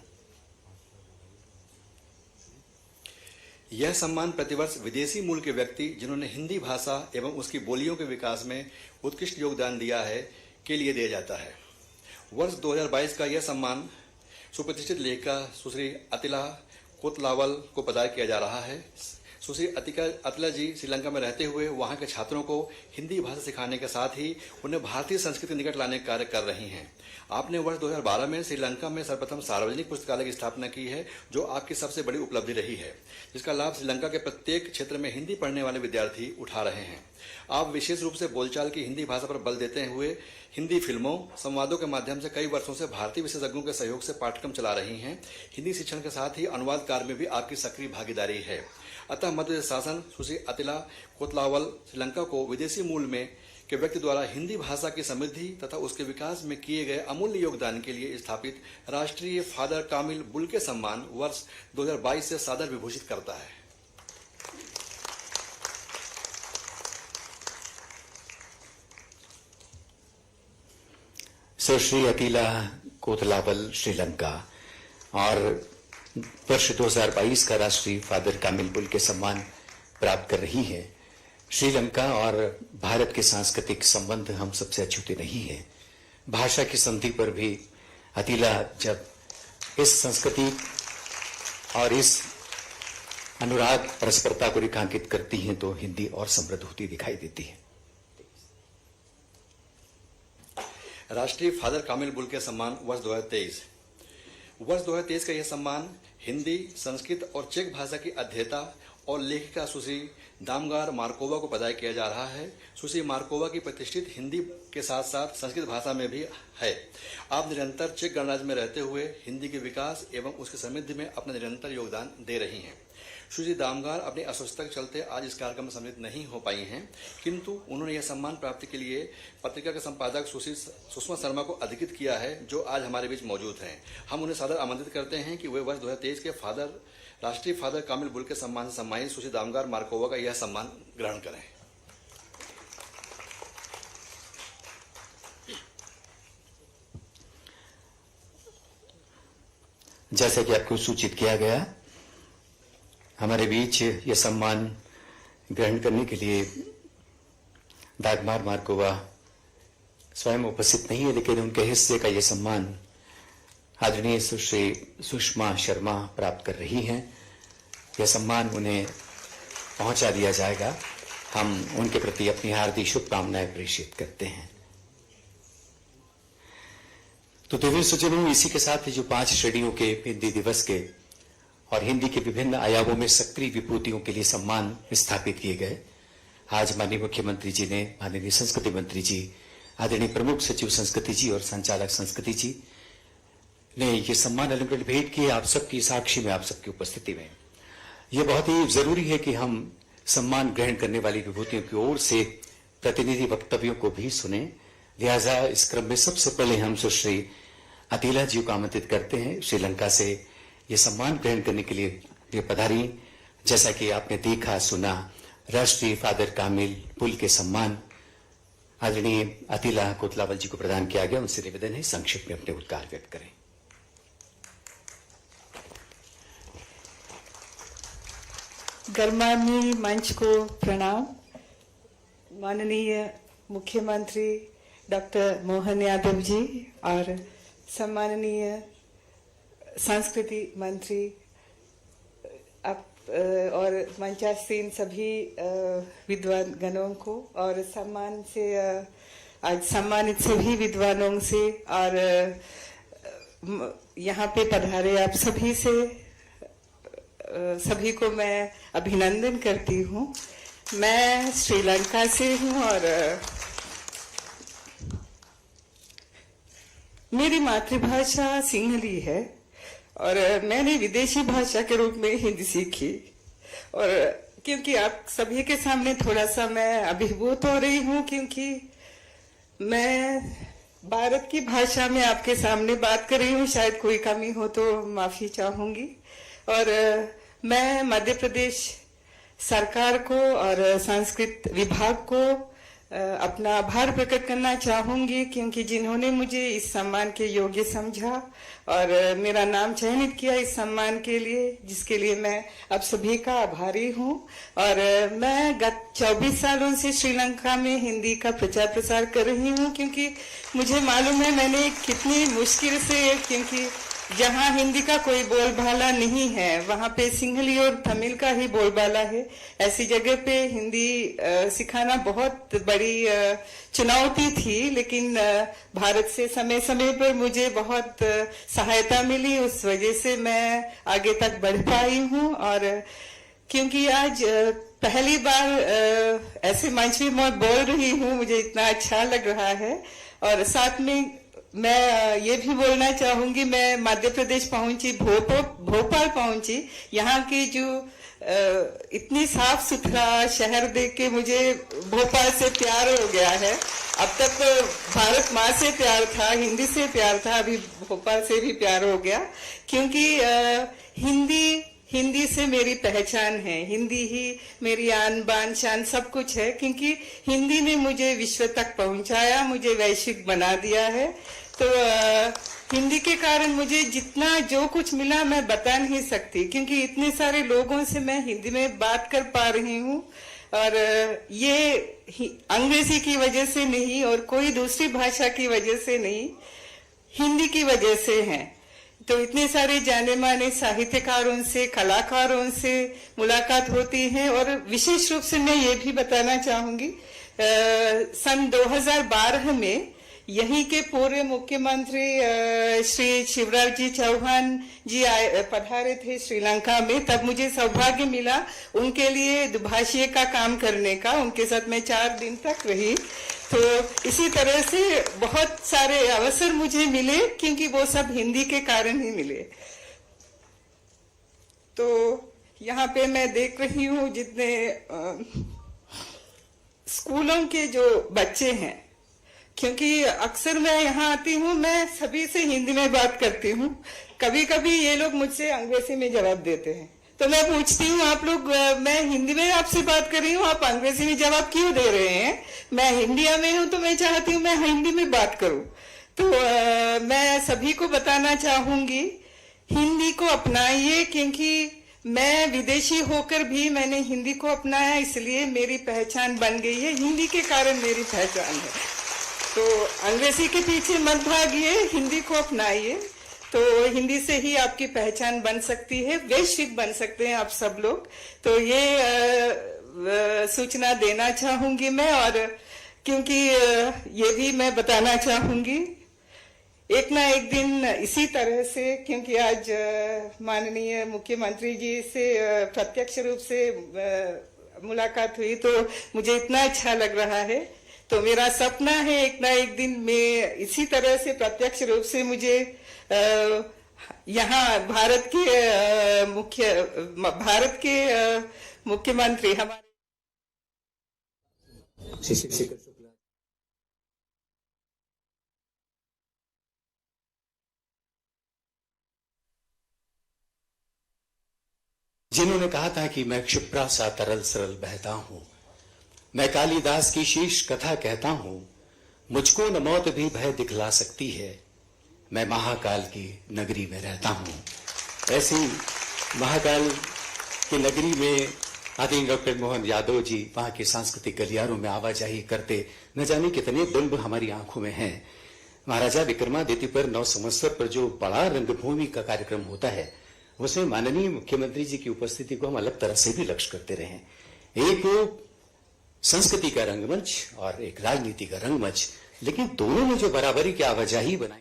S5: यह सम्मान प्रतिवर्ष विदेशी मूल के व्यक्ति जिन्होंने हिंदी भाषा एवं उसकी बोलियों के विकास में उत्कृष्ट योगदान दिया है के लिए दिया जाता है। वर्ष 2022 का यह सम्मान सुप्रतिष्ठित लेखिका सुश्री अतिला कोतलावल को प्रदान किया जा रहा है। सुश्री अतिला जी श्रीलंका में रहते हुए वहां के छात्रों को हिंदी भाषा सिखाने के साथ ही उन्हें भारतीय संस्कृति के निकट लाने का कार्य कर रही हैं। आपने वर्ष 2012 में श्रीलंका में सर्वप्रथम सार्वजनिक पुस्तकालय की स्थापना की है, जो आपकी सबसे बड़ी उपलब्धि रही है, जिसका लाभ श्रीलंका के प्रत्येक क्षेत्र में हिंदी पढ़ने वाले विद्यार्थी उठा रहे हैं। आप विशेष रूप से बोलचाल की हिंदी भाषा पर बल देते हुए हिंदी फिल्मों, संवादों के माध्यम से कई वर्षों से भारतीय विशेषज्ञों के सहयोग से पाठ्यक्रम चला रही हैं। हिंदी शिक्षण के साथ ही अनुवाद कार्य में भी आपकी सक्रिय भागीदारी है। अतः मध्य प्रदेश शासन सुश्री अतिला कोतलावल श्रीलंका को विदेशी मूल में के व्यक्ति द्वारा हिंदी भाषा की समृद्धि तथा उसके विकास में किए गए अमूल्य योगदान के लिए स्थापित राष्ट्रीय फादर कामिल बुल्के सम्मान वर्ष 2022 से सादर विभूषित करता है।
S3: सुश्री अतिला कोतलावल श्रीलंका और वर्ष 2022 का राष्ट्रीय फादर कामिल बुल्के सम्मान प्राप्त कर रही है। श्रीलंका और भारत के सांस्कृतिक संबंध हम सबसे अछूते नहीं है। भाषा की संधि पर भी अतिला जब इस संस्कृति और इस अनुराग परस्परता को रेखांकित करती हैं तो हिंदी और समृद्ध होती दिखाई देती है।
S5: राष्ट्रीय फादर कामिल बुल्के सम्मान वर्ष 2023 का यह सम्मान हिंदी, संस्कृत और चेक भाषा की अध्येता और लेखिका सुश्री दामगार मार्कोवा को प्रदान किया जा रहा है। सुश्री मार्कोवा की प्रतिष्ठित हिंदी के साथ साथ संस्कृत भाषा में भी है। आप निरंतर चेक गणराज्य में रहते हुए हिंदी के विकास एवं उसकी समृद्धि में अपना निरंतर योगदान दे रही हैं। सुश्री दामगार अपनी अस्वस्थता के चलते आज इस कार्यक्रम में सम्मिलित नहीं हो पाई हैं, किंतु उन्होंने यह सम्मान प्राप्ति के लिए पत्रिका के संपादक सुश्री सुषमा शर्मा को अधिकृत किया है, जो आज हमारे बीच मौजूद हैं। हम उन्हें सादर आमंत्रित करते हैं कि वे वर्ष 2023 के राष्ट्रीय फादर कामिल बुल्के सम्मान से सम्मानित सुश्री दामगार मार्कोवा का यह सम्मान ग्रहण करें।
S3: जैसा कि आपको सूचित किया गया, हमारे बीच ये सम्मान ग्रहण करने के लिए दागमार मार्कोवा स्वयं उपस्थित नहीं है, लेकिन उनके हिस्से का ये सम्मान आदरणीय सुश्री सुषमा शर्मा प्राप्त कर रही हैं। यह सम्मान उन्हें पहुंचा दिया जाएगा। हम उनके प्रति अपनी हार्दिक शुभकामनाएं प्रेषित करते हैं। तो दिव्य सज्जनों, इसी के साथ जो 5 श्रेणियों के हिंदी दिवस के और हिंदी के विभिन्न आयामों में सक्रिय विभूतियों के लिए सम्मान स्थापित किए गए। आज माननीय मुख्यमंत्री जी ने, माननीय संस्कृति मंत्री जी, आदरणीय प्रमुख सचिव संस्कृति जी और संचालक संस्कृति जी ने ये सम्मान अलंकृत भेंट किए आप सबकी साक्षी में, आप सबकी उपस्थिति में। यह बहुत ही जरूरी है कि हम सम्मान ग्रहण करने वाली विभूतियों की ओर से प्रतिनिधि वक्तव्यों को भी सुने। लिहाजा इस क्रम में सबसे पहले हम सुश्री अतिला जी को आमंत्रित करते हैं श्रीलंका से ये सम्मान ग्रहण करने के लिए ये पधारी। जैसा कि आपने देखा सुना, राष्ट्रीय फादर कामिल बुल्के सम्मान आदरणीय अतिला कोतलावल जी को प्रदान किया गया। उनसे निवेदन है संक्षिप्त में अपने उद्गार व्यक्त करें।
S6: गणमान्य मंच को प्रणाम। माननीय मुख्यमंत्री डॉक्टर मोहन यादव जी और सम्माननीय संस्कृति मंत्री और मंचासीन सभी विद्वान गणों को और सम्मान से आज सम्मानित सभी विद्वानों से और यहाँ पे पधारे आप सभी से सभी को मैं अभिनंदन करती हूँ। मैं श्रीलंका से हूँ और मेरी मातृभाषा सिंहली है और मैंने विदेशी भाषा के रूप में हिंदी सीखी। और क्योंकि आप सभी के सामने थोड़ा सा मैं अभिभूत हो रही हूँ, क्योंकि मैं भारत की भाषा में आपके सामने बात कर रही हूँ। शायद कोई कमी हो तो माफी चाहूंगी। और मैं मध्य प्रदेश सरकार को और संस्कृत विभाग को अपना आभार प्रकट करना चाहूंगी, क्योंकि जिन्होंने मुझे इस सम्मान के योग्य समझा और मेरा नाम चयनित किया इस सम्मान के लिए, जिसके लिए मैं आप सभी का आभारी हूं। और मैं गत 24 सालों से श्रीलंका में हिंदी का प्रचार प्रसार कर रही हूं, क्योंकि मुझे मालूम है मैंने कितनी मुश्किल से, क्योंकि जहाँ हिंदी का कोई बोलबाला नहीं है वहाँ पे सिंहली और तमिल का ही बोलबाला है। ऐसी जगह पे हिंदी सिखाना बहुत बड़ी चुनौती थी, लेकिन भारत से समय समय पर मुझे बहुत सहायता मिली, उस वजह से मैं आगे तक बढ़ पाई हूँ। और क्योंकि आज पहली बार ऐसे मंच में मैं बोल रही हूँ, मुझे इतना अच्छा लग रहा है। और साथ में मैं ये भी बोलना चाहूंगी, मैं मध्य प्रदेश पहुंची, भोपाल पहुंची, यहाँ की जो इतनी साफ सुथरा शहर देख के मुझे भोपाल से प्यार हो गया है। अब तक तो भारत माँ से प्यार था, हिंदी से प्यार था, अभी भोपाल से भी प्यार हो गया, क्योंकि हिंदी से मेरी पहचान है, हिंदी ही मेरी आन बान शान सब कुछ है, क्योंकि हिंदी ने मुझे विश्व तक पहुंचाया, मुझे वैश्विक बना दिया है। तो हिंदी के कारण मुझे जितना जो कुछ मिला मैं बता नहीं सकती, क्योंकि इतने सारे लोगों से मैं हिंदी में बात कर पा रही हूँ। और ये अंग्रेजी की वजह से नहीं और कोई दूसरी भाषा की वजह से नहीं, हिंदी की वजह से है। तो इतने सारे जाने माने साहित्यकारों से, कलाकारों से मुलाकात होती है। और विशेष रूप से मैं ये भी बताना चाहूंगी, सन 2012 में यहीं के पूर्व मुख्यमंत्री श्री शिवराज जी चौहान जी पधारे थे श्रीलंका में, तब मुझे सौभाग्य मिला उनके लिए दुभाषीय का काम करने का। उनके साथ मैं 4 दिन तक रही। तो इसी तरह से बहुत सारे अवसर मुझे मिले, क्योंकि वो सब हिंदी के कारण ही मिले। तो यहाँ पे मैं देख रही हूँ जितने स्कूलों के जो बच्चे हैं, क्योंकि अक्सर मैं यहाँ आती हूँ, मैं सभी से हिंदी में बात करती हूँ। कभी कभी ये लोग मुझसे अंग्रेजी में जवाब देते हैं, तो मैं पूछती हूँ आप लोग, मैं हिंदी में आपसे बात कर रही हूँ, आप अंग्रेजी में जवाब क्यों दे रहे हैं? मैं इंडिया में हूँ तो मैं चाहती हूँ मैं हिंदी में बात करूँ। तो मैं सभी को बताना चाहूंगी, हिंदी को अपनाइए, क्योंकि मैं विदेशी होकर भी मैंने हिंदी को अपनाया, इसलिए मेरी पहचान बन गई है, हिंदी के कारण मेरी पहचान है। तो अंग्रेजी के पीछे मत भागिए, हिंदी को अपनाइए, तो हिंदी से ही आपकी पहचान बन सकती है, वैश्विक बन सकते हैं आप सब लोग। तो ये सूचना देना चाहूंगी मैं। और क्योंकि ये भी मैं बताना चाहूंगी, एक ना एक दिन इसी तरह से, क्योंकि आज माननीय मुख्यमंत्री जी से प्रत्यक्ष रूप से मुलाकात हुई, तो मुझे इतना अच्छा लग रहा है। तो मेरा सपना है एक ना एक दिन में इसी तरह से प्रत्यक्ष रूप से मुझे यहाँ भारत के मुख्यमंत्री हमारे
S2: शिशिर शेखर शुक्ला
S3: जिन्होंने कहा था कि मैं क्षिप्रा सा तरल सरल बहता हूं, मैं कालिदास की शीर्ष कथा कहता हूं, मुझको न मौत भी भय दिखला सकती है, मैं महाकाल की नगरी में रहता हूं। ऐसी महाकाल की नगरी में आदरणीय डॉक्टर मोहन यादव जी वहां के सांस्कृतिक गलियारों में आवाजाही करते, न जाने कितने बिंब हमारी आंखों में हैं। महाराजा विक्रमादित्य पर 9 संवत्सर पर जो बड़ा रंगभूमि का कार्यक्रम होता है, उसमें माननीय मुख्यमंत्री जी की उपस्थिति को हम अलग तरह से भी लक्ष्य करते रहे। एक संस्कृति का रंगमंच और एक राजनीति का रंगमंच, लेकिन दोनों में जो बराबरी की आवाजाही बनाई।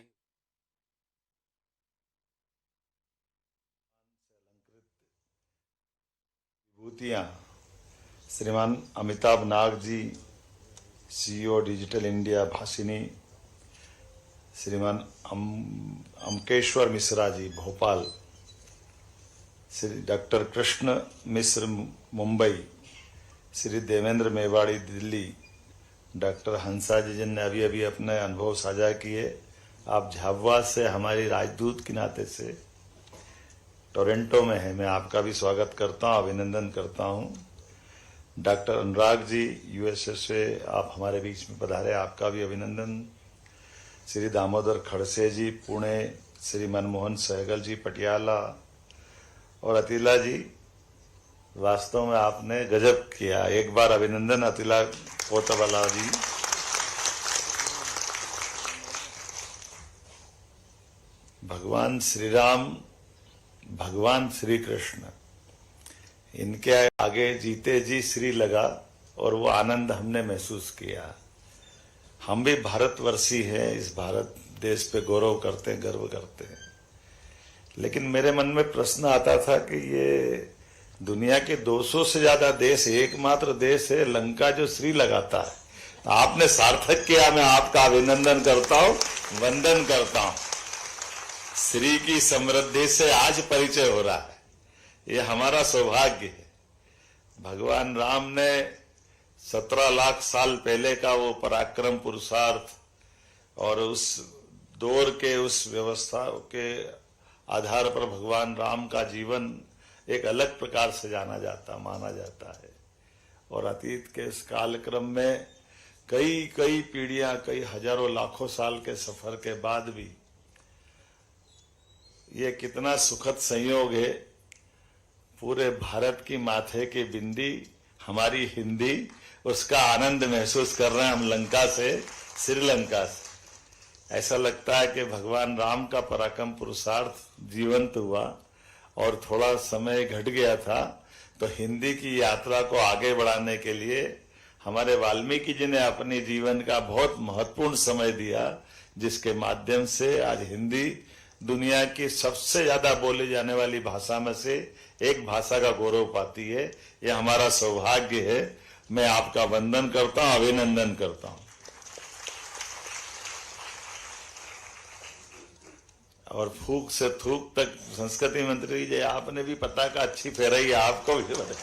S7: विभूतियां श्रीमान अमिताभ नाग जी, सीईओ डिजिटल इंडिया भाषिनी, श्रीमान अमकेश्वर मिश्रा जी भोपाल, श्री डॉक्टर कृष्ण मिश्र मुंबई, श्री देवेंद्र मेवाड़ी दिल्ली, डॉक्टर हंसा जी जिनने अभी अभी अपने अनुभव साझा किए, आप झाबुआ से हमारी राजदूत के नाते से टोरंटो में है, मैं आपका भी स्वागत करता हूं, अभिनंदन करता हूं। डॉक्टर अनुराग जी यूएसए से आप हमारे बीच में पधारे, आपका भी अभिनंदन। श्री दामोदर खड़से जी पुणे, श्री मनमोहन सहगल जी पटियाला, और अतिला जी वास्तव में आपने गजब किया, एक बार अभिनंदन अतिला कोतवाला जी। भगवान भगवान श्री राम, भगवान श्री कृष्ण, इनके आगे जीते जी श्री लगा और वो आनंद हमने महसूस किया। हम भी भारतवर्षी हैं, इस भारत देश पे गौरव करते हैं, गर्व करते हैं। लेकिन मेरे मन में प्रश्न आता था कि ये दुनिया के 200 से ज्यादा देश, एकमात्र देश है लंका जो श्री लगाता है। तो आपने सार्थक किया, मैं आपका अभिनंदन करता हूं, वंदन करता हूं। श्री की समृद्धि से आज परिचय हो रहा है, ये हमारा सौभाग्य है। भगवान राम ने 17 लाख साल पहले का वो पराक्रम, पुरुषार्थ और उस दौर के उस व्यवस्था के आधार पर भगवान राम का जीवन एक अलग प्रकार से जाना जाता, माना जाता है। और अतीत के इस कालक्रम में कई पीढ़ियां, कई हजारों लाखों साल के सफर के बाद भी ये कितना सुखद संयोग है। पूरे भारत की माथे की बिंदी हमारी हिंदी, उसका आनंद महसूस कर रहे हैं हम लंका से, श्रीलंका से। ऐसा लगता है कि भगवान राम का पराक्रम, पुरुषार्थ जीवंत हुआ और थोड़ा समय घट गया था। तो हिंदी की यात्रा को आगे बढ़ाने के लिए हमारे वाल्मीकि जी ने अपने जीवन का बहुत महत्वपूर्ण समय दिया, जिसके माध्यम से आज हिंदी दुनिया की सबसे ज्यादा बोली जाने वाली भाषा में से एक भाषा का गौरव पाती है। ये हमारा सौभाग्य है। मैं आपका वंदन करता हूं, अभिनंदन करता हूं। और फूक से थूक तक संस्कृति मंत्री जी आपने भी पताका अच्छी फहराई, आपको भी बताया।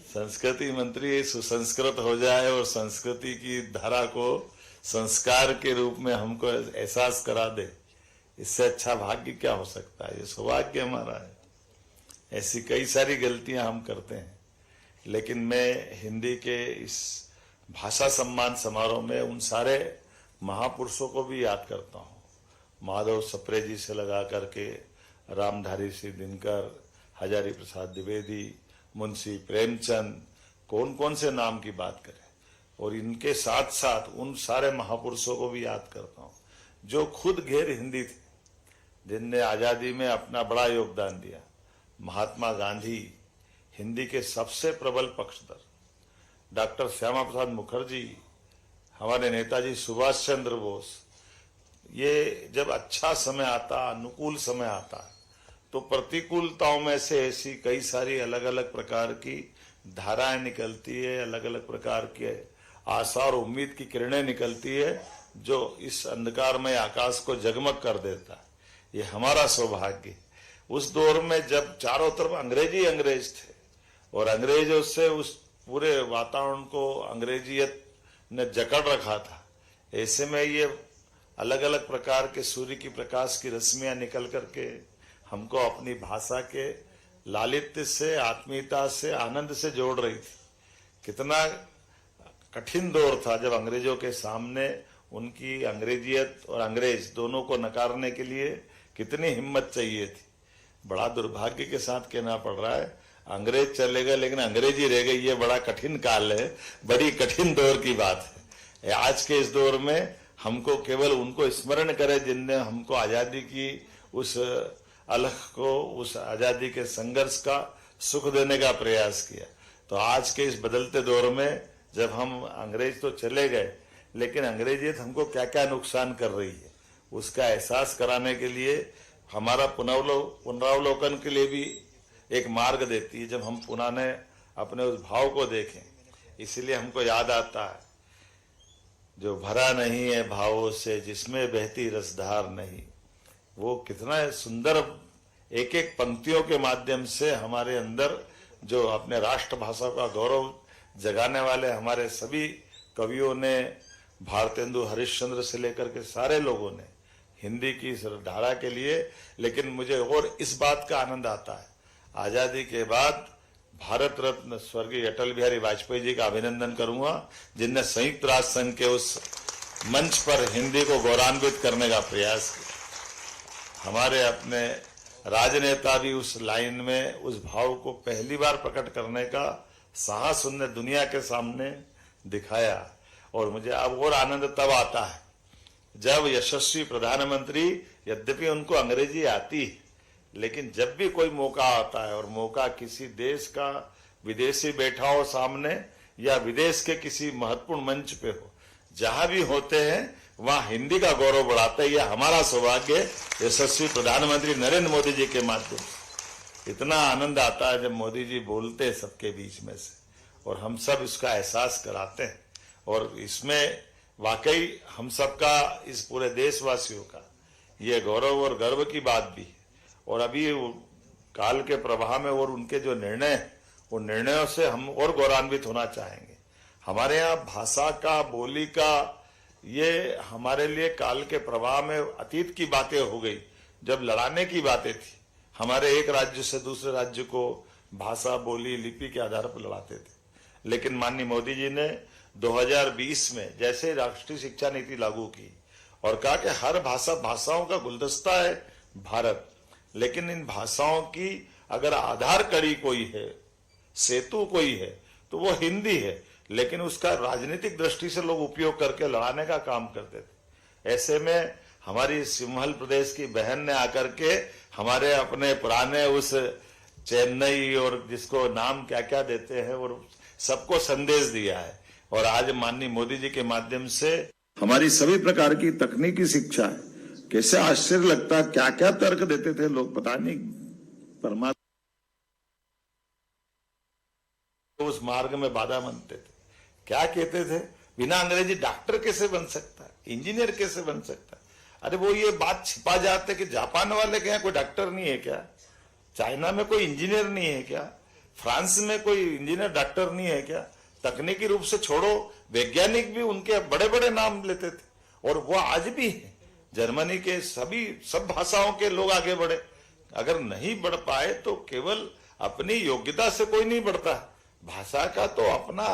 S7: संस्कृति मंत्री सुसंस्कृत हो जाए और संस्कृति की धारा को संस्कार के रूप में हमको एहसास करा दे, इससे अच्छा भाग्य क्या हो सकता है। ये सौभाग्य हमारा है। ऐसी कई सारी गलतियां हम करते हैं, लेकिन मैं हिंदी के इस भाषा सम्मान समारोह में उन सारे महापुरुषों को भी याद करता हूँ। माधव सप्रे जी से लगा करके रामधारी सिंह दिनकर, हजारी प्रसाद द्विवेदी, मुंशी प्रेमचंद, कौन कौन से नाम की बात करें। और इनके साथ साथ उन सारे महापुरुषों को भी याद करता हूँ जो खुद गैर हिंदी थे, जिनने आजादी में अपना बड़ा योगदान दिया। महात्मा गांधी हिंदी के सबसे प्रबल पक्षधर, डॉक्टर श्यामा प्रसाद मुखर्जी, हमारे नेताजी सुभाष चंद्र बोस। ये जब अच्छा समय आता, अनुकूल समय आता, तो प्रतिकूलताओं में से ऐसी कई सारी अलग अलग प्रकार की धाराएं निकलती है, अलग अलग प्रकार के आशा और उम्मीद की किरणें निकलती है, जो इस अंधकारमय आकाश को जगमग कर देता है। ये हमारा सौभाग्य है। उस दौर में जब चारों तरफ अंग्रेज थे और अंग्रेजों से उस पूरे वातावरण को अंग्रेजियत ने जकड़ रखा था, ऐसे में ये अलग अलग प्रकार के सूर्य की प्रकाश की रश्मियां निकल करके हमको अपनी भाषा के लालित्य से, आत्मीयता से, आनंद से जोड़ रही थी। कितना कठिन दौर था जब अंग्रेजों के सामने उनकी अंग्रेजियत और अंग्रेज दोनों को नकारने के लिए कितनी हिम्मत चाहिए थी। बड़ा दुर्भाग्य के साथ कहना पड़ रहा है, अंग्रेज चले गए लेकिन अंग्रेजी रह गई। ये बड़ा कठिन काल है, बड़ी कठिन दौर की बात है। आज के इस दौर में हमको केवल उनको स्मरण करें जिनने हमको आजादी की उस अलख को, उस आजादी के संघर्ष का सुख देने का प्रयास किया। तो आज के इस बदलते दौर में जब हम अंग्रेज तो चले गए, लेकिन अंग्रेजियत हमको क्या क्या नुकसान कर रही है, उसका एहसास कराने के लिए हमारा पुनरावलोकन के लिए भी एक मार्ग देती है। जब हम पुराने अपने उस भाव को देखें, इसलिए हमको याद आता है, जो भरा नहीं है भावों से, जिसमें बहती रसधार नहीं। वो कितना सुंदर एक एक पंक्तियों के माध्यम से हमारे अंदर जो अपने राष्ट्रभाषा का गौरव जगाने वाले हमारे सभी कवियों ने, भारतेंदु हरिश्चंद्र से लेकर के सारे लोगों ने हिंदी की धारा के लिए। लेकिन मुझे और इस बात का आनंद आता है, आजादी के बाद भारत रत्न स्वर्गीय अटल बिहारी वाजपेयी जी का अभिनंदन करूंगा, जिनने संयुक्त राष्ट्र संघ के उस मंच पर हिंदी को गौरवान्वित करने का प्रयास किया। हमारे अपने राजनेता भी उस लाइन में उस भाव को पहली बार प्रकट करने का साहस उनने दुनिया के सामने दिखाया। और मुझे अब और आनंद तब आता है जब यशस्वी प्रधानमंत्री, यद्यपि उनको अंग्रेजी आती है, लेकिन जब भी कोई मौका आता है और मौका किसी देश का विदेशी बैठा हो सामने या विदेश के किसी महत्वपूर्ण मंच पे हो, जहां भी होते हैं वहां हिंदी का गौरव बढ़ाते हैं। यह हमारा सौभाग्य यशस्वी प्रधानमंत्री नरेंद्र मोदी जी के माध्यम से। इतना आनंद आता है जब मोदी जी बोलते हैं सबके बीच में से, और हम सब इसका एहसास कराते हैं। और इसमें वाकई हम सबका, इस पूरे देशवासियों का ये गौरव और गर्व की बात भी है। और अभी काल के प्रवाह में और उनके जो निर्णय हैं, उन निर्णयों से हम और गौरवान्वित होना चाहेंगे। हमारे यहाँ भाषा का, बोली का, ये हमारे लिए काल के प्रवाह में अतीत की बातें हो गई। जब लड़ाने की बातें थी, हमारे एक राज्य से दूसरे राज्य को भाषा, बोली, लिपि के आधार पर लड़ाते थे। लेकिन माननीय मोदी जी ने 2020 में जैसे राष्ट्रीय शिक्षा नीति लागू की और कहा कि हर भाषा, भाषाओं का गुलदस्ता है भारत, लेकिन इन भाषाओं की अगर आधार कड़ी कोई है, सेतु कोई है, तो वो हिंदी है। लेकिन उसका राजनीतिक दृष्टि से लोग उपयोग करके लड़ाने का काम करते थे। ऐसे में हमारी सिंहल प्रदेश की बहन ने आकर के हमारे अपने पुराने उस चेन्नई और जिसको नाम क्या क्या देते हैं, और सबको संदेश दिया है। और आज माननीय मोदी जी के माध्यम से हमारी सभी प्रकार की तकनीकी शिक्षा है। कैसे आश्चर्य लगता है, क्या क्या तर्क देते थे लोग, पता नहीं परमात्मा उस मार्ग में बाधा बनते थे। क्या कहते थे, बिना अंग्रेजी डॉक्टर कैसे बन सकता है, इंजीनियर कैसे बन सकता है। अरे वो ये बात छिपा जाते कि जापान वाले के यहाँ कोई डॉक्टर नहीं है क्या, चाइना में कोई इंजीनियर नहीं है क्या, फ्रांस में कोई इंजीनियर डॉक्टर नहीं है क्या। तकनीकी रूप से छोड़ो, वैज्ञानिक भी उनके बड़े बड़े नाम लेते थे, और वो आज भी है। जर्मनी के सब भाषाओं के लोग आगे बढ़े। अगर नहीं बढ़ पाए तो केवल अपनी योग्यता से कोई नहीं बढ़ता। भाषा का तो अपना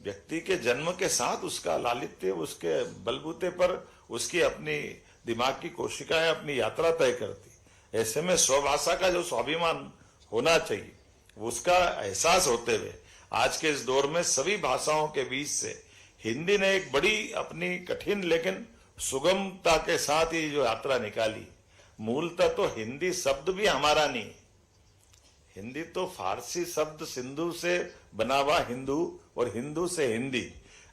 S7: व्यक्ति के जन्म के साथ उसका लालित्य, उसके बलबूते पर उसकी अपनी दिमाग की कोशिकाएं अपनी यात्रा तय करती। ऐसे में स्वभाषा का जो स्वाभिमान होना चाहिए, उसका एहसास होते हुए आज के इस दौर में सभी भाषाओं के बीच से हिंदी ने एक बड़ी अपनी कठिन लेकिन सुगमता के साथ ही जो यात्रा निकाली। मूलतः तो हिंदी शब्द भी हमारा नहीं, हिंदी तो फारसी शब्द सिंधु से बना हुआ हिंदू, और हिंदू से हिंदी।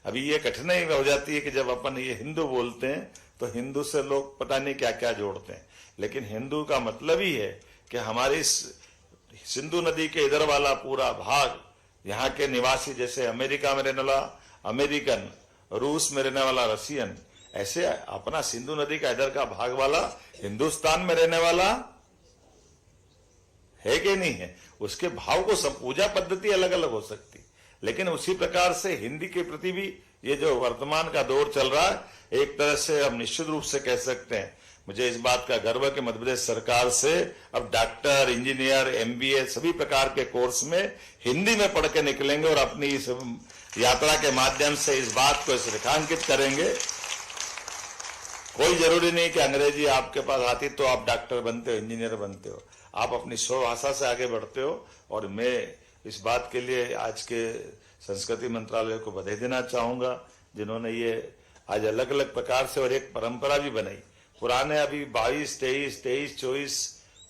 S7: अभी ये कठिनाई हो जाती है कि जब अपन ये हिंदू बोलते हैं तो हिंदू से लोग पता नहीं क्या क्या जोड़ते हैं। लेकिन हिंदू का मतलब ही है कि हमारी सिंधु नदी के इधर वाला पूरा भाग, यहाँ के निवासी, जैसे अमेरिका में रहने वाला अमेरिकन, रूस में रहने वाला रशियन, ऐसे अपना सिंधु नदी का इधर का भाग वाला हिंदुस्तान में रहने वाला है कि नहीं है। उसके भाव को सब, पूजा पद्धति अलग अलग हो सकती, लेकिन उसी प्रकार से हिंदी के प्रति भी ये जो वर्तमान का दौर चल रहा है, एक तरह से हम निश्चित रूप से कह सकते हैं, मुझे इस बात का गर्व है कि मध्य प्रदेश सरकार से अब डॉक्टर, इंजीनियर, MBA सभी प्रकार के कोर्स में हिंदी में पढ़ के निकलेंगे, और अपनी इस यात्रा के माध्यम से इस बात को रेखांकित करेंगे। कोई जरूरी नहीं कि अंग्रेजी आपके पास आती तो आप डॉक्टर बनते हो, इंजीनियर बनते हो। आप अपनी स्वभाषा से आगे बढ़ते हो। और मैं इस बात के लिए आज के संस्कृति मंत्रालय को बधाई देना चाहूंगा, जिन्होंने ये आज अलग अलग प्रकार से और एक परंपरा भी बनाई। पुराने अभी 22, 23, 24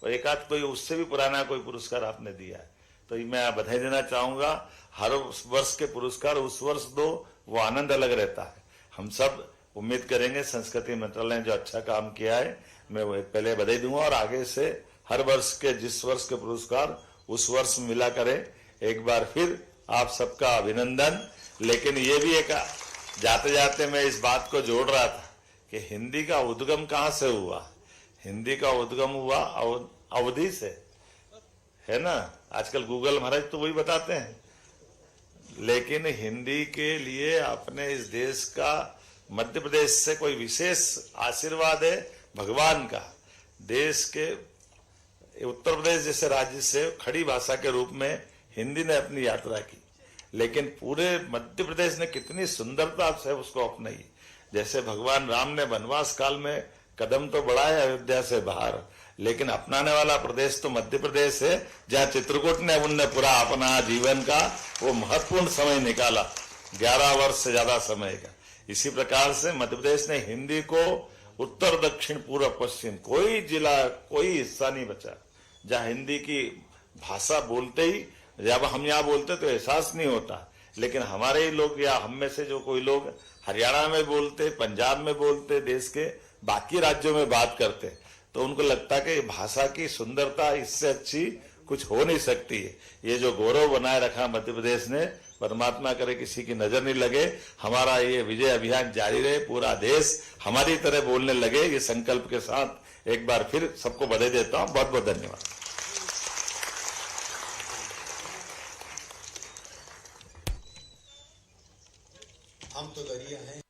S7: और एक आध कोई उससे भी पुराना कोई पुरस्कार आपने दिया है, तो मैं बधाई देना चाहूंगा। हर वर्ष के पुरस्कार उस वर्ष दो, वो आनंद अलग रहता है। हम सब उम्मीद करेंगे संस्कृति मंत्रालय ने जो अच्छा काम किया है, मैं वो पहले बधाई दूंगा, और आगे से हर वर्ष के जिस वर्ष के पुरस्कार उस वर्ष में मिला करें। एक बार फिर आप सबका अभिनंदन। लेकिन ये भी एक जाते जाते मैं इस बात को जोड़ रहा था कि हिंदी का उद्गम कहाँ से हुआ। हिंदी का उद्गम हुआ अवधि से, है ना। आजकल गूगल महाराज तो वही बताते हैं, लेकिन हिंदी के लिए अपने इस देश का, मध्य प्रदेश से कोई विशेष आशीर्वाद है भगवान का। देश के उत्तर प्रदेश जैसे राज्य से खड़ी भाषा के रूप में हिंदी ने अपनी यात्रा की, लेकिन पूरे मध्य प्रदेश ने कितनी सुंदरता से उसको अपनाई। जैसे भगवान राम ने वनवास काल में कदम तो बढ़ाए अयोध्या से बाहर, लेकिन अपनाने वाला प्रदेश तो मध्य प्रदेश है, जहाँ चित्रकूट ने उनने पूरा अपना जीवन का वो महत्वपूर्ण समय निकाला, 11 वर्ष से ज्यादा समय का। इसी प्रकार से मध्य प्रदेश ने हिंदी को उत्तर दक्षिण पूर्व पश्चिम कोई जिला कोई हिस्सा नहीं बचा जहां हिंदी की भाषा बोलते ही, जब हम यहाँ बोलते तो एहसास नहीं होता, लेकिन हमारे ही लोग या हम में से जो कोई लोग हरियाणा में बोलते, पंजाब में बोलते, देश के बाकी राज्यों में बात करते, तो उनको लगता कि भाषा की सुंदरता इससे अच्छी कुछ हो नहीं सकती है। ये जो गौरव बनाए रखा मध्य प्रदेश ने, परमात्मा करे किसी की नजर नहीं लगे, हमारा ये विजय अभियान जारी रहे, पूरा देश हमारी तरह बोलने लगे, ये संकल्प के साथ एक बार फिर सबको बधाई देता हूं। बहुत बहुत धन्यवाद।
S2: हम तो दरिया हैं।